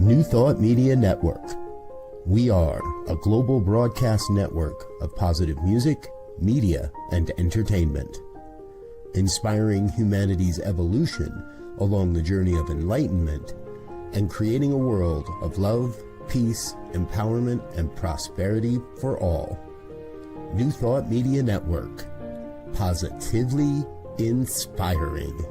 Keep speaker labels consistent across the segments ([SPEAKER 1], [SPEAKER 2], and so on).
[SPEAKER 1] New Thought Media Network. We are a global broadcast network of positive music, media, and entertainment, inspiring humanity's evolution along the journey of enlightenment and creating a world of love, peace, empowerment, and prosperity for all. New Thought Media Network. Positively inspiring.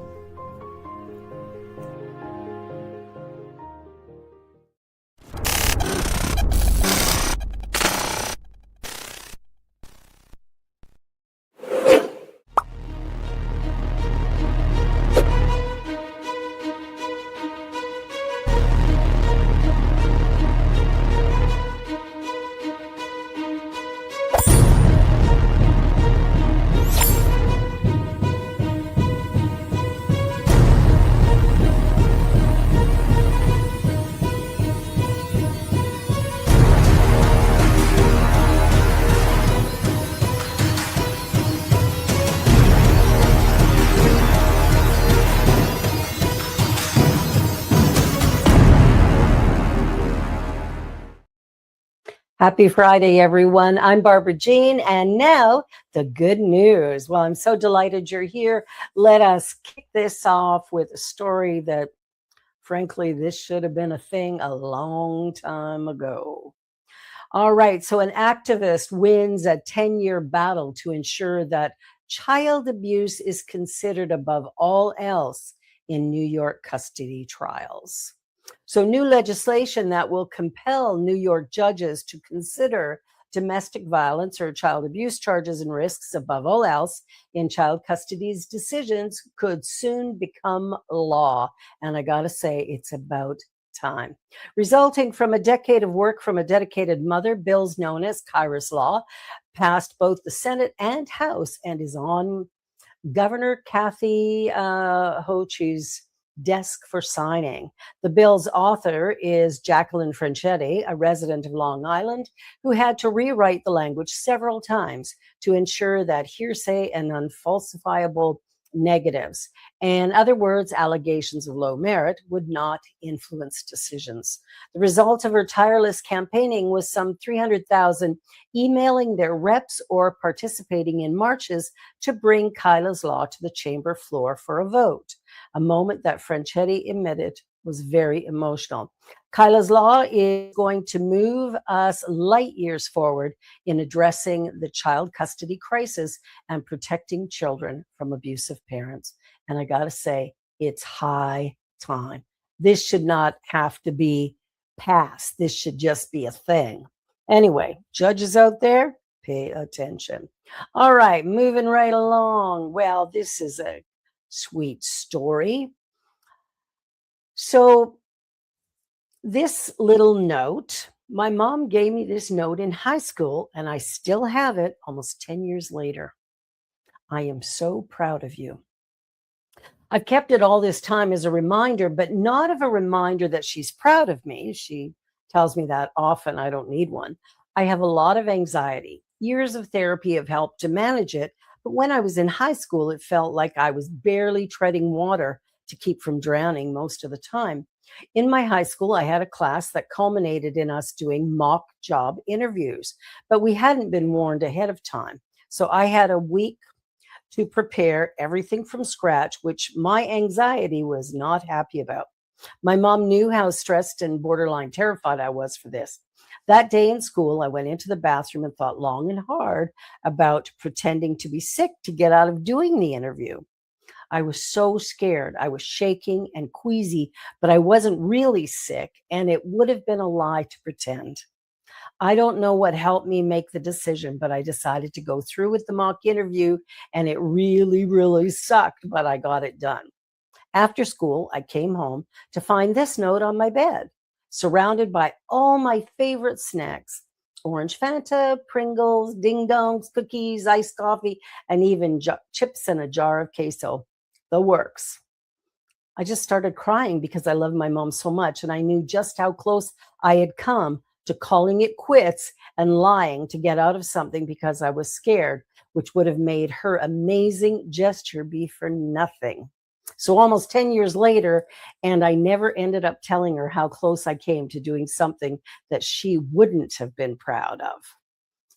[SPEAKER 2] Happy Friday, everyone. I'm Barbara Jean, and now the good news. Well, I'm so delighted you're here. Let us kick this off with a story that, frankly, this should have been a thing a long time ago. All right, so an activist wins a 10-year battle to ensure that child abuse is considered above all else in New York custody trials. So new legislation that will compel New York judges to consider domestic violence or child abuse charges and risks above all else in child custody's decisions could soon become law. And I gotta say, it's about time. Resulting from a decade of work from a dedicated mother, bills known as Kairos Law passed both the Senate and House and is on Governor Kathy Hochul's desk for signing. The bill's author is Jacqueline Franchetti, a resident of Long Island, who had to rewrite the language several times to ensure that hearsay and unfalsifiable negatives, in other words, allegations of low merit, would not influence decisions. The result of her tireless campaigning was some 300,000 emailing their reps or participating in marches to bring Kyla's Law to the chamber floor for a vote, a moment that Franchetti admitted was very emotional. Kyla's Law is going to move us light years forward in addressing the child custody crisis and protecting children from abusive parents. And I gotta say, it's high time. This should not have to be passed. This should just be a thing. Anyway, judges out there, pay attention. All right, moving right along. Well, this is a sweet story. So this little note, my mom gave me this note in high school, and I still have it almost 10 years later. I am so proud of you. I've kept it all this time as a reminder, but not of a reminder that she's proud of me. She tells me that often. I don't need one. I have a lot of anxiety. Years of therapy have helped to manage it, but when I was in high school, it felt like I was barely treading water to keep from drowning most of the time. In my high school, I had a class that culminated in us doing mock job interviews, but we hadn't been warned ahead of time. So I had a week to prepare everything from scratch, which my anxiety was not happy about. My mom knew how stressed and borderline terrified I was for this. That day in school, I went into the bathroom and thought long and hard about pretending to be sick to get out of doing the interview. I was so scared. I was shaking and queasy, but I wasn't really sick, and it would have been a lie to pretend. I don't know what helped me make the decision, but I decided to go through with the mock interview, and it really, really sucked, but I got it done. After school, I came home to find this note on my bed, surrounded by all my favorite snacks: orange Fanta, Pringles, Ding Dongs, cookies, iced coffee, and even chips and a jar of queso. The works. I just started crying because I love my mom so much, and I knew just how close I had come to calling it quits and lying to get out of something because I was scared, which would have made her amazing gesture be for nothing. So almost 10 years later, and I never ended up telling her how close I came to doing something that she wouldn't have been proud of.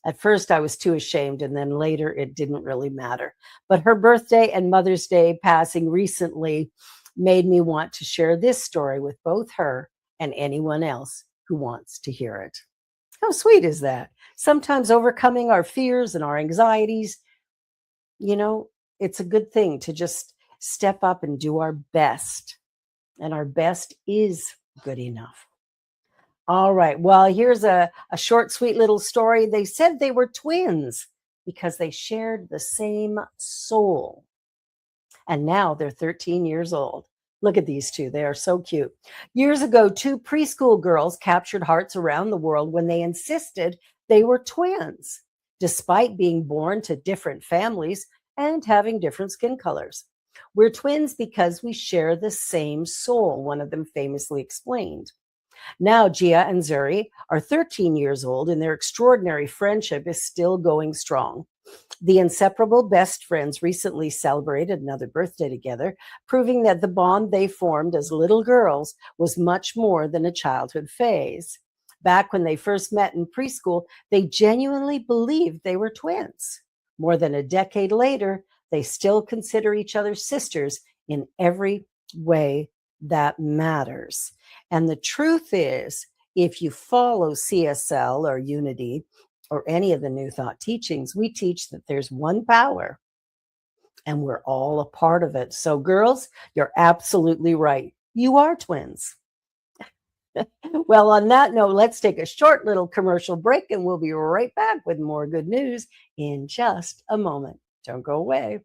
[SPEAKER 2] At first, I was too ashamed, and then later, it didn't really matter. But her birthday and Mother's Day passing recently made me want to share this story with both her and anyone else who wants to hear it. How sweet is that? Sometimes overcoming our fears and our anxieties, it's a good thing to just step up and do our best. And our best is good enough. All right. Well, here's a short, sweet little story. They said they were twins because they shared the same soul. And now they're 13 years old. Look at these two. They are so cute. Years ago, two preschool girls captured hearts around the world when they insisted they were twins, despite being born to different families and having different skin colors. We're twins because we share the same soul, one of them famously explained. Now, Gia and Zuri are 13 years old, and their extraordinary friendship is still going strong. The inseparable best friends recently celebrated another birthday together, proving that the bond they formed as little girls was much more than a childhood phase. Back when they first met in preschool, they genuinely believed they were twins. More than a decade later, they still consider each other sisters in every way that matters. And the truth is, if you follow CSL or Unity or any of the New Thought teachings, we teach that there's one power and we're all a part of it. So girls, you're absolutely right. You are twins. Well, on that note, let's take a short little commercial break and we'll be right back with more good news in just a moment. Don't go away.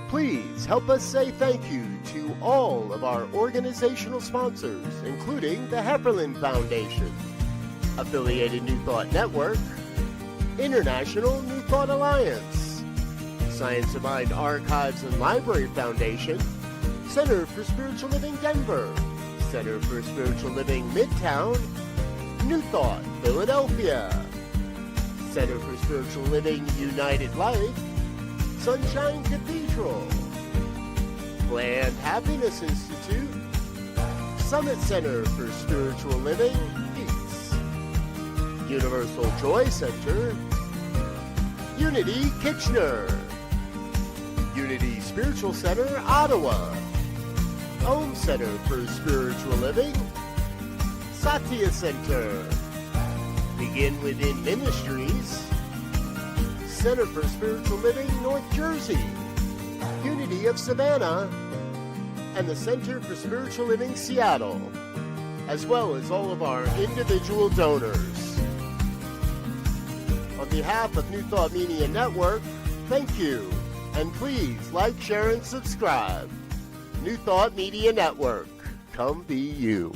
[SPEAKER 1] Please help us say thank you to all of our organizational sponsors, including the Hefferland Foundation, Affiliated New Thought Network, International New Thought Alliance, Science of Mind Archives and Library Foundation, Center for Spiritual Living Denver, Center for Spiritual Living Midtown, New Thought Philadelphia, Center for Spiritual Living United Life, Sunshine Cathedral, Planned Happiness Institute, Summit Center for Spiritual Living, Peace, Universal Joy Center, Unity Kitchener, Unity Spiritual Center, Ottawa, Home Center for Spiritual Living, Satya Center, Begin Within Ministries, Center for Spiritual Living, North Jersey, Unity of Savannah, and the Center for Spiritual Living, Seattle, as well as all of our individual donors. On behalf of New Thought Media Network, thank you, and please like, share, and subscribe. New Thought Media Network, come be you.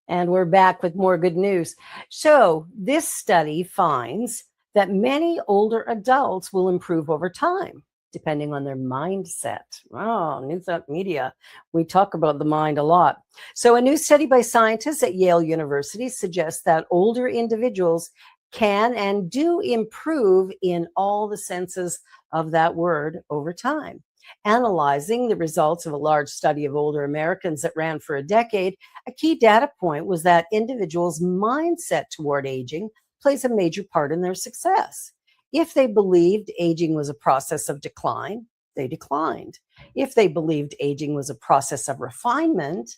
[SPEAKER 2] And we're back with more good news. So this study finds that many older adults will improve over time, depending on their mindset. Oh, New Thought Media, we talk about the mind a lot. So a new study by scientists at Yale University suggests that older individuals can and do improve in all the senses of that word over time. Analyzing the results of a large study of older Americans that ran for a decade, a key data point was that individuals' mindset toward aging plays a major part in their success. If they believed aging was a process of decline, they declined. If they believed aging was a process of refinement,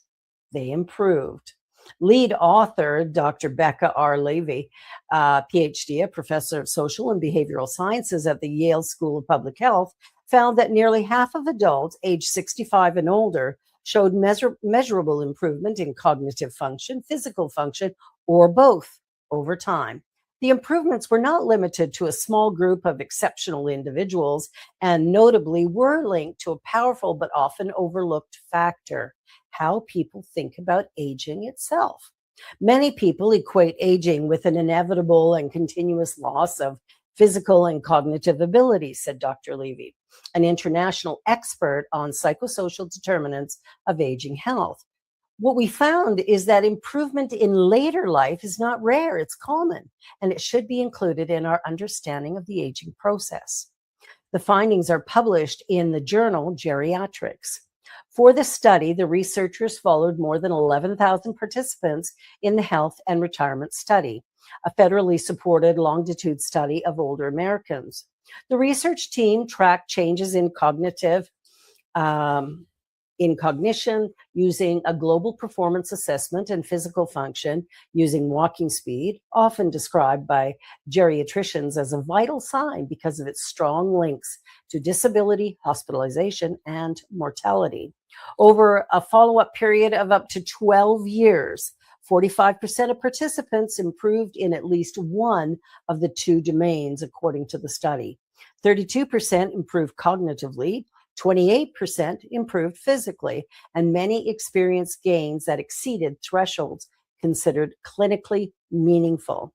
[SPEAKER 2] they improved. Lead author, Dr. Becca R. Levy, PhD, a professor of social and behavioral sciences at the Yale School of Public Health, found that nearly half of adults aged 65 and older showed measurable improvement in cognitive function, physical function, or both over time. The improvements were not limited to a small group of exceptional individuals and notably were linked to a powerful but often overlooked factor: how people think about aging itself. Many people equate aging with an inevitable and continuous loss of physical and cognitive abilities, said Dr. Levy, an international expert on psychosocial determinants of aging health. What we found is that improvement in later life is not rare, it's common, and it should be included in our understanding of the aging process. The findings are published in the journal Geriatrics. For the study, the researchers followed more than 11,000 participants in the Health and Retirement Study, a federally supported longitude study of older Americans. The research team tracked changes in cognition using a global performance assessment and physical function using walking speed, often described by geriatricians as a vital sign because of its strong links to disability, hospitalization, and mortality. Over a follow-up period of up to 12 years, 45% of participants improved in at least one of the two domains, according to the study. 32% improved cognitively, 28% improved physically, and many experienced gains that exceeded thresholds considered clinically meaningful.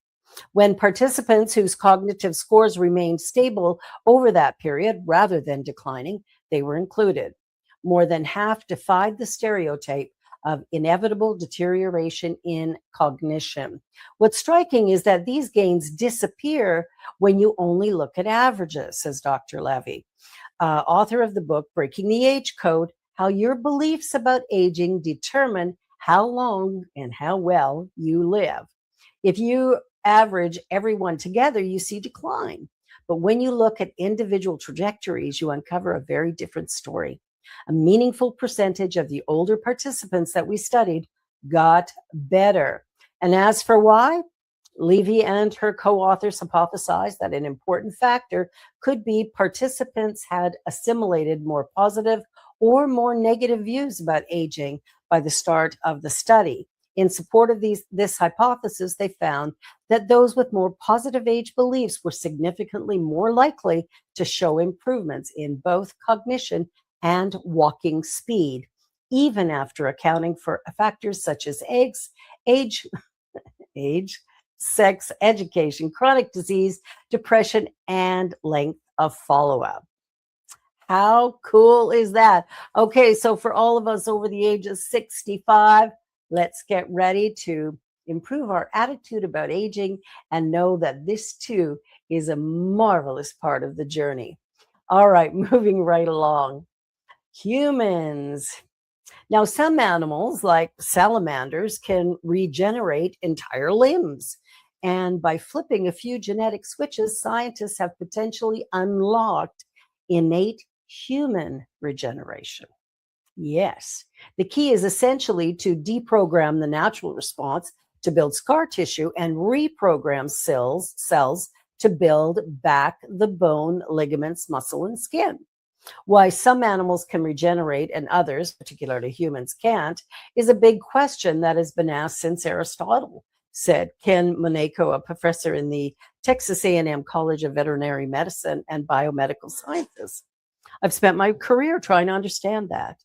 [SPEAKER 2] When participants whose cognitive scores remained stable over that period rather than declining, they were included. More than half defied the stereotype of inevitable deterioration in cognition. What's striking is that these gains disappear when you only look at averages, says Dr. Levy, author of the book Breaking the Age Code: How Your Beliefs About Aging Determine How Long and How Well You Live. If you average everyone together, you see decline. But when you look at individual trajectories, you uncover a very different story. A meaningful percentage of the older participants that we studied got better. And as for why, Levy and her co-authors hypothesized that an important factor could be participants had assimilated more positive or more negative views about aging by the start of the study. In support of this hypothesis, they found that those with more positive age beliefs were significantly more likely to show improvements in both cognition and walking speed, even after accounting for factors such as age, sex, education, chronic disease, depression, and length of follow-up. How cool is that? Okay, so for all of us over the age of 65, let's get ready to improve our attitude about aging and know that this too is a marvelous part of the journey. All right, moving right along. Humans. Now, some animals, like salamanders, can regenerate entire limbs. And by flipping a few genetic switches, scientists have potentially unlocked innate human regeneration. Yes, the key is essentially to deprogram the natural response to build scar tissue and reprogram cells to build back the bone, ligaments, muscle, and skin. Why some animals can regenerate and others, particularly humans, can't, is a big question that has been asked since Aristotle, said Ken Moneko, a professor in the Texas A&M College of Veterinary Medicine and Biomedical Sciences. I've spent my career trying to understand that.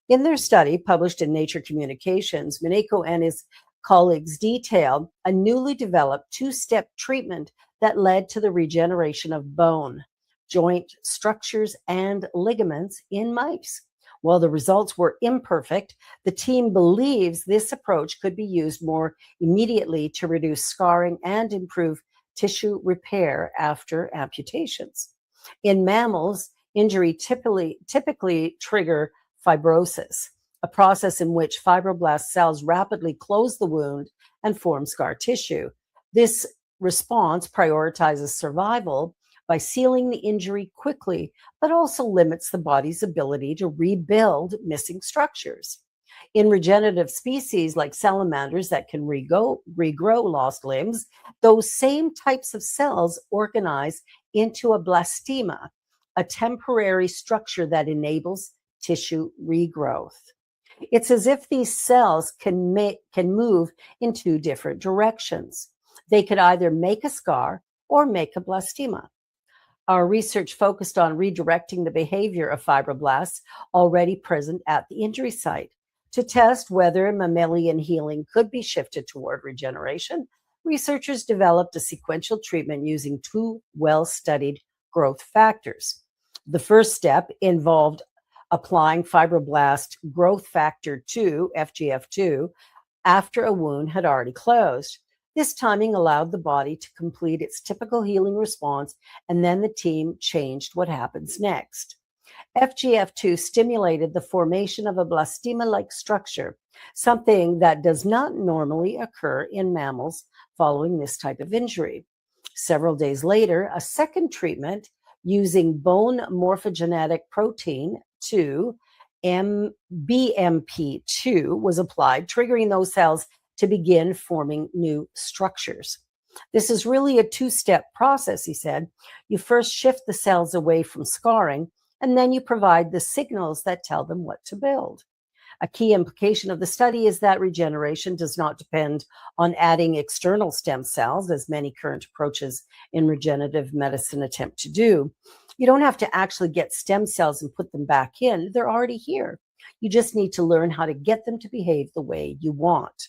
[SPEAKER 2] In their study, published in Nature Communications, Moneko and his colleagues detailed a newly developed two-step treatment that led to the regeneration of bone, joint structures, and ligaments in mice. While the results were imperfect, the team believes this approach could be used more immediately to reduce scarring and improve tissue repair after amputations. In mammals, injury typically trigger fibrosis, a process in which fibroblast cells rapidly close the wound and form scar tissue. This response prioritizes survival by sealing the injury quickly, but also limits the body's ability to rebuild missing structures. In regenerative species like salamanders that can regrow lost limbs, those same types of cells organize into a blastema, a temporary structure that enables tissue regrowth. It's as if these cells can move in two different directions. They could either make a scar or make a blastema. Our research focused on redirecting the behavior of fibroblasts already present at the injury site. To test whether mammalian healing could be shifted toward regeneration, researchers developed a sequential treatment using two well-studied growth factors. The first step involved applying fibroblast growth factor 2, FGF2, after a wound had already closed. This timing allowed the body to complete its typical healing response, and then the team changed what happens next. FGF2 stimulated the formation of a blastema-like structure, something that does not normally occur in mammals following this type of injury. Several days later, a second treatment using bone morphogenetic protein 2, BMP2, was applied, triggering those cells to begin forming new structures. This is really a two-step process, he said. You first shift the cells away from scarring, and then you provide the signals that tell them what to build. A key implication of the study is that regeneration does not depend on adding external stem cells, as many current approaches in regenerative medicine attempt to do. You don't have to actually get stem cells and put them back in. They're already here. You just need to learn how to get them to behave the way you want.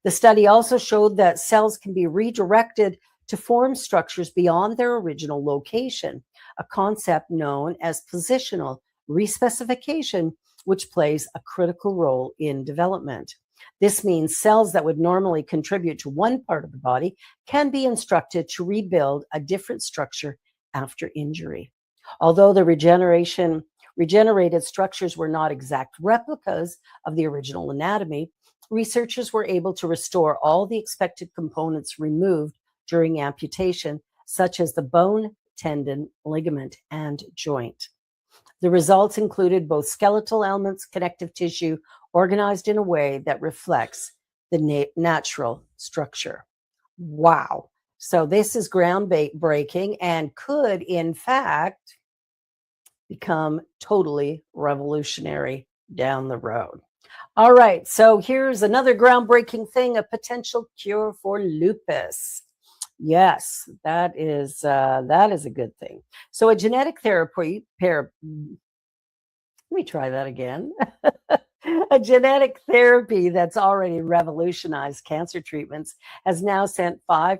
[SPEAKER 2] The study also showed that cells can be redirected to form structures beyond their original location, a concept known as positional respecification, which plays a critical role in development. This means cells that would normally contribute to one part of the body can be instructed to rebuild a different structure after injury. Although the regenerated structures were not exact replicas of the original anatomy, researchers were able to restore all the expected components removed during amputation, such as the bone, tendon, ligament, and joint. The results included both skeletal elements, connective tissue, organized in a way that reflects the natural structure. Wow. So this is groundbreaking and could, in fact, become totally revolutionary down the road. All right, so here's another groundbreaking thing, a potential cure for lupus. Yes, that is a good thing. So a genetic therapy, let me try that again. A genetic therapy that's already revolutionized cancer treatments has now sent five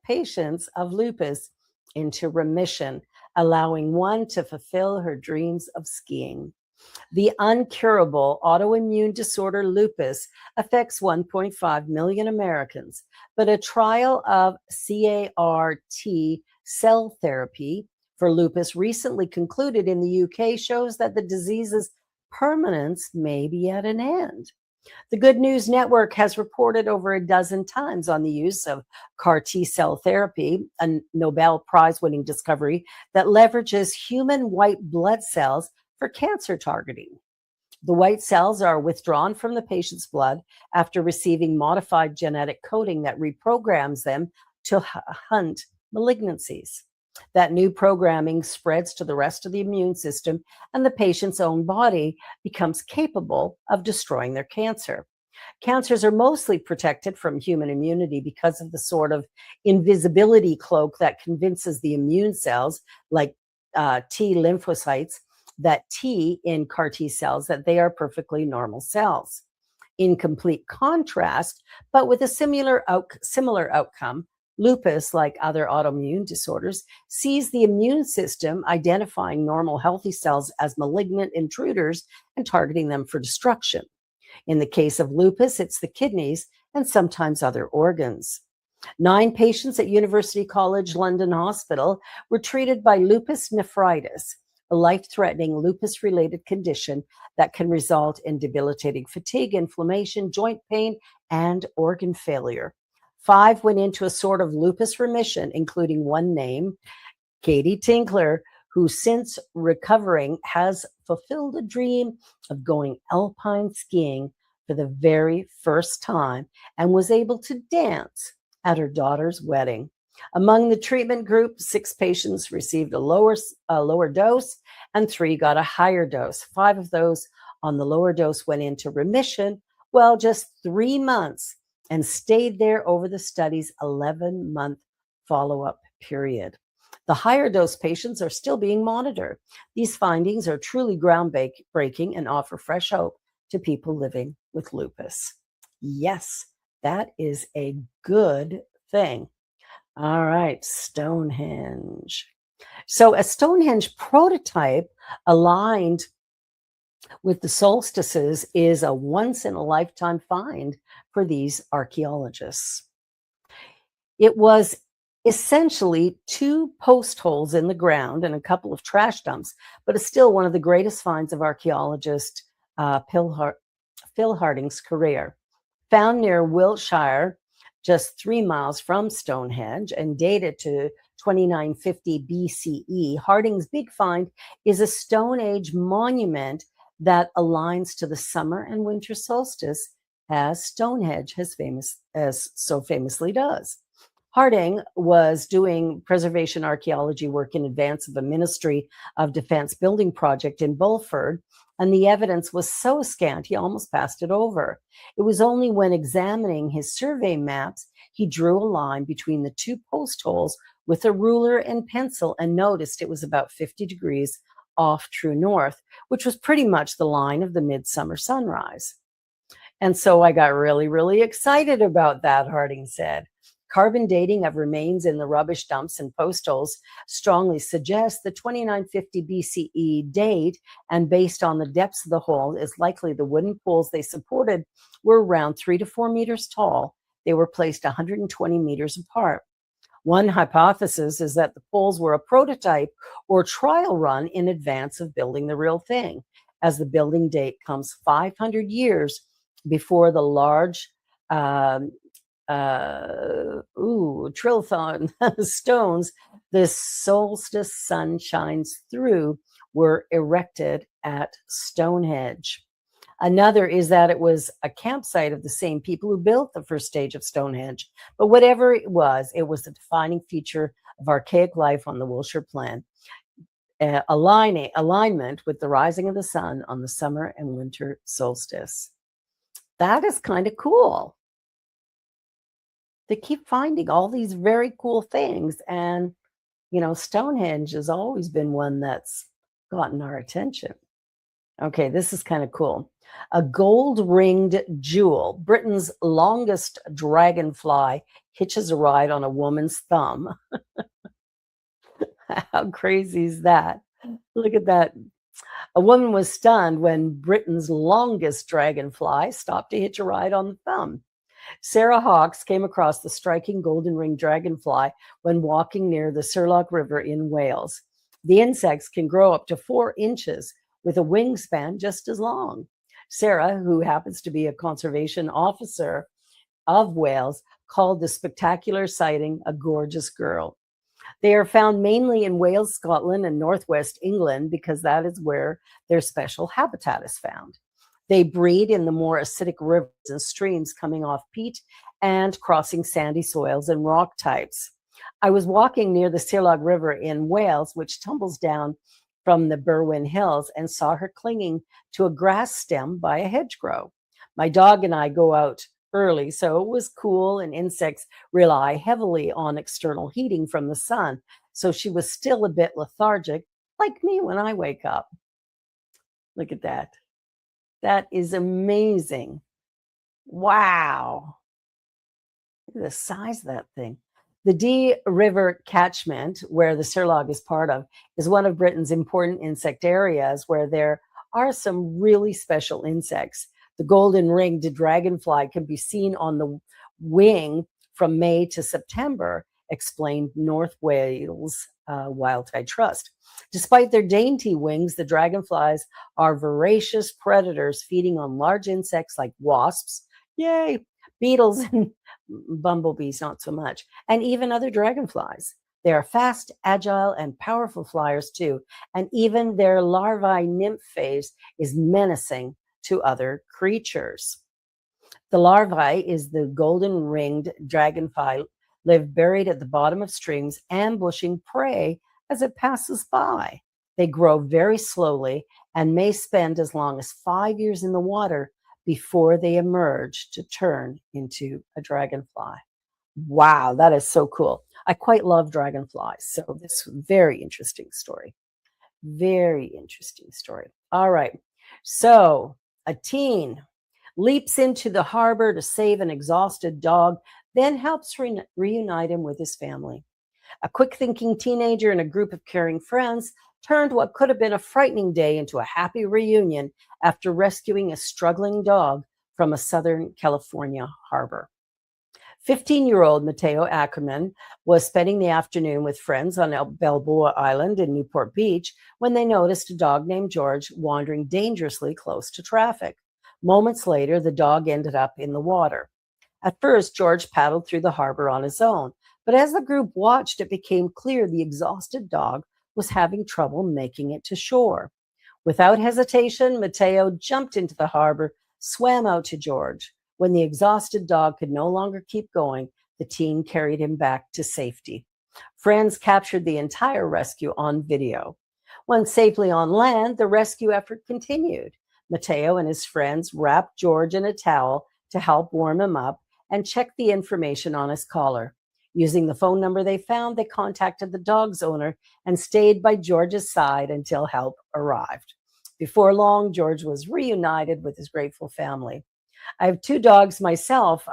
[SPEAKER 2] patients of lupus into remission, allowing one to fulfill her dreams of skiing. The uncurable autoimmune disorder lupus affects 1.5 million Americans, but a trial of CAR-T cell therapy for lupus recently concluded in the UK shows that the disease's permanence may be at an end. The Good News Network has reported over a dozen times on the use of CAR-T cell therapy, a Nobel Prize-winning discovery that leverages human white blood cells for cancer targeting. The white cells are withdrawn from the patient's blood after receiving modified genetic coding that reprograms them to hunt malignancies. That new programming spreads to the rest of the immune system, and the patient's own body becomes capable of destroying their cancer. Cancers are mostly protected from human immunity because of the sort of invisibility cloak that convinces the immune cells, like T lymphocytes, that T in CAR-T cells, that they are perfectly normal cells. In complete contrast, but with a similar outcome, lupus, like other autoimmune disorders, sees the immune system identifying normal healthy cells as malignant intruders and targeting them for destruction. In the case of lupus, it's the kidneys and sometimes other organs. 9 patients at University College London Hospital were treated by lupus nephritis, a life-threatening lupus-related condition that can result in debilitating fatigue, inflammation, joint pain, and organ failure. 5 went into a sort of lupus remission, including one named Katie Tinkler, who since recovering has fulfilled a dream of going alpine skiing for the very first time and was able to dance at her daughter's wedding. Among the treatment group, 6 patients received a lower dose and 3 got a higher dose. 5 of those on the lower dose went into remission, well, just 3 months, and stayed there over the study's 11-month follow-up period. The higher dose patients are still being monitored. These findings are truly groundbreaking and offer fresh hope to people living with lupus. Yes, that is a good thing. All right, Stonehenge. So a Stonehenge prototype aligned with the solstices is a once-in-a-lifetime find for these archaeologists. It was essentially two post holes in the ground and a couple of trash dumps, but it's still one of the greatest finds of archaeologist Phil Harding's career. Found near Wiltshire, just 3 miles from Stonehenge, and dated to 2950 BCE, Harding's big find is a Stone Age monument that aligns to the summer and winter solstice, as Stonehenge as so famously does. Harding was doing preservation archaeology work in advance of a Ministry of Defense building project in Bulford, and the evidence was so scant he almost passed it over. It was only when examining his survey maps he drew a line between the two post holes with a ruler and pencil and noticed it was about 50 degrees off true north, which was pretty much the line of the midsummer sunrise. And so I got really, really excited about that, Harding said. Carbon dating of remains in the rubbish dumps and post holes strongly suggests the 2950 BCE date, and based on the depths of the hole, is likely the wooden poles they supported were around 3 to 4 meters tall. They were placed 120 meters apart. One hypothesis is that the poles were a prototype or trial run in advance of building the real thing, as the building date comes 500 years before the large trilithon stones the solstice sun shines through were erected at Stonehenge. Another is that it was a campsite of the same people who built the first stage of Stonehenge. But whatever it was the defining feature of archaic life on the Wiltshire Plain. Alignment with the rising of the sun on the summer and winter solstice. That is kind of cool. They keep finding all these very cool things. And, Stonehenge has always been one that's gotten our attention. Okay, this is kind of cool. A gold-ringed jewel, Britain's longest dragonfly, hitches a ride on a woman's thumb. How crazy is that? Look at that. A woman was stunned when Britain's longest dragonfly stopped to hitch a ride on the thumb. Sarah Hawkes came across the striking golden ringed dragonfly when walking near the Surlock River in Wales. The insects can grow up to 4 inches with a wingspan just as long. Sarah, who happens to be a conservation officer of Wales, called the spectacular sighting a gorgeous girl. They are found mainly in Wales, Scotland, and northwest England because that is where their special habitat is found. They breed in the more acidic rivers and streams coming off peat and crossing sandy soils and rock types. I was walking near the Surlock River in Wales, which tumbles down from the Berwyn Hills, and saw her clinging to a grass stem by a hedgerow. My dog and I go out early, so it was cool, and insects rely heavily on external heating from the sun, so she was still a bit lethargic, like me when I wake up. Look at that. That is amazing. Wow. Look at the size of that thing. The Dee River catchment, where the Surlock is part of, is one of Britain's important insect areas where there are some really special insects. The golden ringed dragonfly can be seen on the wing from May to September, explained North Wales Wildlife Trust. Despite their dainty wings, the dragonflies are voracious predators feeding on large insects like wasps, yay, beetles, and bumblebees, not so much, and even other dragonflies. They are fast, agile, and powerful flyers too, and even their larvae nymph phase is menacing to other creatures. The larvae is the golden ringed dragonfly live buried at the bottom of streams, ambushing prey as it passes by. They grow very slowly and may spend as long as 5 years in the water before they emerge to turn into a dragonfly. Wow, that is so cool. I quite love dragonflies. So this is a very interesting story. Very interesting story. All right. So a teen leaps into the harbor to save an exhausted dog, then helps reunite him with his family. A quick-thinking teenager and a group of caring friends turned what could have been a frightening day into a happy reunion after rescuing a struggling dog from a Southern California harbor. 15-year-old Mateo Ackerman was spending the afternoon with friends on Balboa Island in Newport Beach when they noticed a dog named George wandering dangerously close to traffic. Moments later, the dog ended up in the water. At first, George paddled through the harbor on his own, but as the group watched, it became clear the exhausted dog was having trouble making it to shore. Without hesitation, Mateo jumped into the harbor, swam out to George. When the exhausted dog could no longer keep going, the teen carried him back to safety. Friends captured the entire rescue on video. Once safely on land, the rescue effort continued. Mateo and his friends wrapped George in a towel to help warm him up and checked the information on his collar. Using the phone number they found, they contacted the dog's owner and stayed by George's side until help arrived. Before long, George was reunited with his grateful family. I have 2 dogs myself,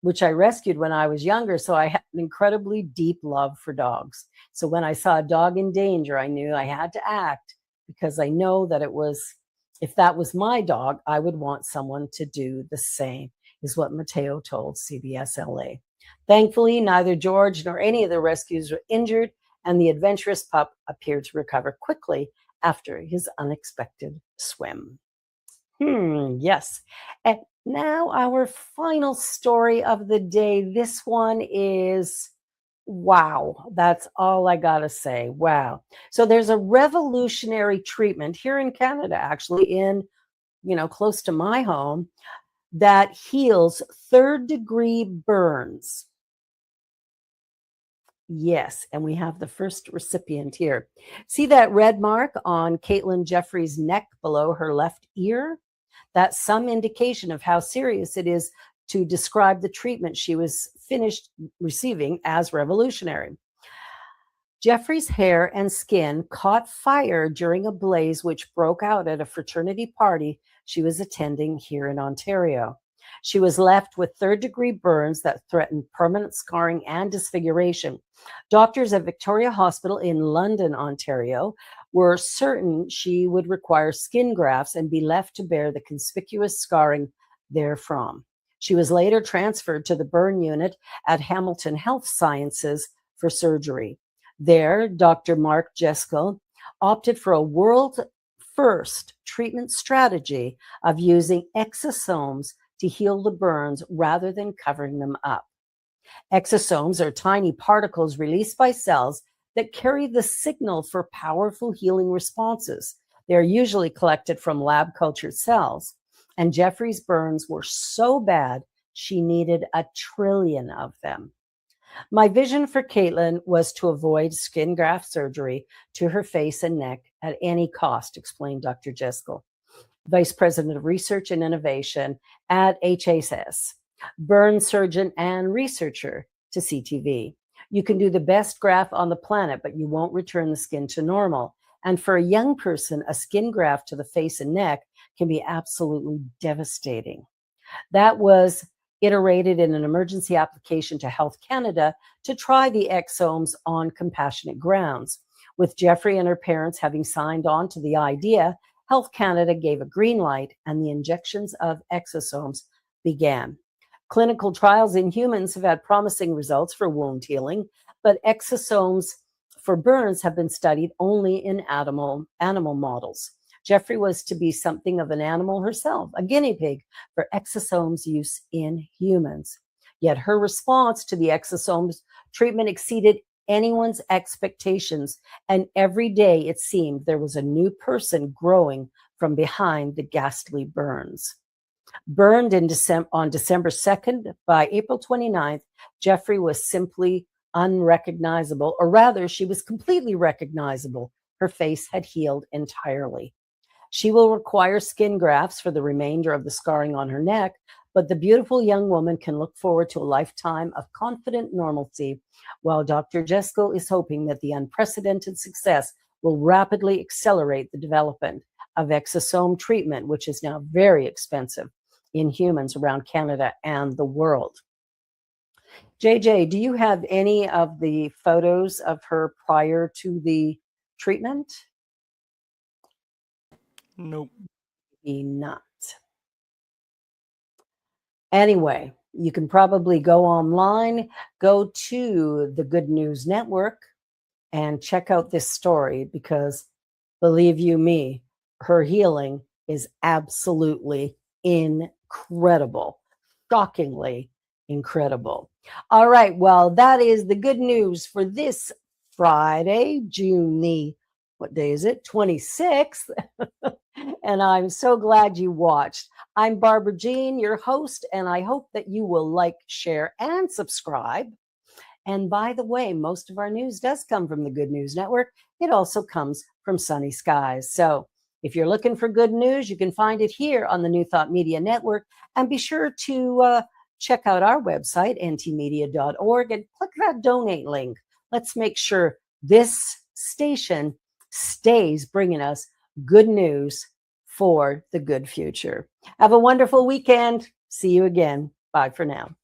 [SPEAKER 2] which I rescued when I was younger, so I have an incredibly deep love for dogs. So when I saw a dog in danger, I knew I had to act because I know that if that was my dog, I would want someone to do the same, is what Mateo told CBS LA. Thankfully, neither George nor any of the rescues were injured, and the adventurous pup appeared to recover quickly after his unexpected swim. Yes. And now our final story of the day. This one is wow. That's all I got to say. Wow. So there's a revolutionary treatment here in Canada, actually close to my home, that heals third-degree burns. Yes, and we have the first recipient here. See that red mark on Caitlin Jeffrey's neck below her left ear? That's some indication of how serious it is to describe the treatment she was finished receiving as revolutionary. Jeffrey's hair and skin caught fire during a blaze which broke out at a fraternity party she was attending here in Ontario. She was left with third-degree burns that threatened permanent scarring and disfiguration. Doctors at Victoria Hospital in London, Ontario, were certain she would require skin grafts and be left to bear the conspicuous scarring therefrom. She was later transferred to the burn unit at Hamilton Health Sciences for surgery. There, Dr. Mark Jesko opted for a world-first treatment strategy of using exosomes to heal the burns rather than covering them up. Exosomes are tiny particles released by cells that carry the signal for powerful healing responses. They are usually collected from lab cultured cells. And Jeffrey's burns were so bad, she needed 1 trillion of them. My vision for Caitlin was to avoid skin graft surgery to her face and neck at any cost, explained Dr. Jesko, Vice President of Research and Innovation at HSS, burn surgeon and researcher to CTV. You can do the best graft on the planet, but you won't return the skin to normal. And for a young person, a skin graft to the face and neck can be absolutely devastating. That was iterated in an emergency application to Health Canada to try the exomes on compassionate grounds. With Jeffrey and her parents having signed on to the idea, Health Canada gave a green light and the injections of exosomes began. Clinical trials in humans have had promising results for wound healing, but exosomes for burns have been studied only in animal models. Jeffrey was to be something of an animal herself, a guinea pig for exosomes use in humans. Yet her response to the exosomes treatment exceeded anyone's expectations, and every day it seemed there was a new person growing from behind the ghastly burns. Burned on December 2nd, by April 29th, Jeffrey was simply unrecognizable, or rather, she was completely recognizable. Her face had healed entirely. She will require skin grafts for the remainder of the scarring on her neck, but the beautiful young woman can look forward to a lifetime of confident normalcy, while Dr. Jesko is hoping that the unprecedented success will rapidly accelerate the development of exosome treatment, which is now very expensive in humans around Canada and the world. JJ, do you have any of the photos of her prior to the treatment?
[SPEAKER 3] Nope.
[SPEAKER 2] Maybe not. Anyway, You can probably go online, go to the Good News Network, and check out this story because, believe you me, her healing is absolutely incredible, shockingly incredible. All right, well, that is the good news for this Friday, June the, what day is it? 26th. And I'm so glad you watched. I'm Barbara Jean, your host, and I hope that you will like, share, and subscribe. And by the way, most of our news does come from the Good News Network. It also comes from Sunny Skies. So if you're looking for good news, you can find it here on the New Thought Media Network. And be sure to check out our website, ntmedia.org, and click that donate link. Let's make sure this station stays bringing us good news for the good future. Have a wonderful weekend. See you again. Bye for now.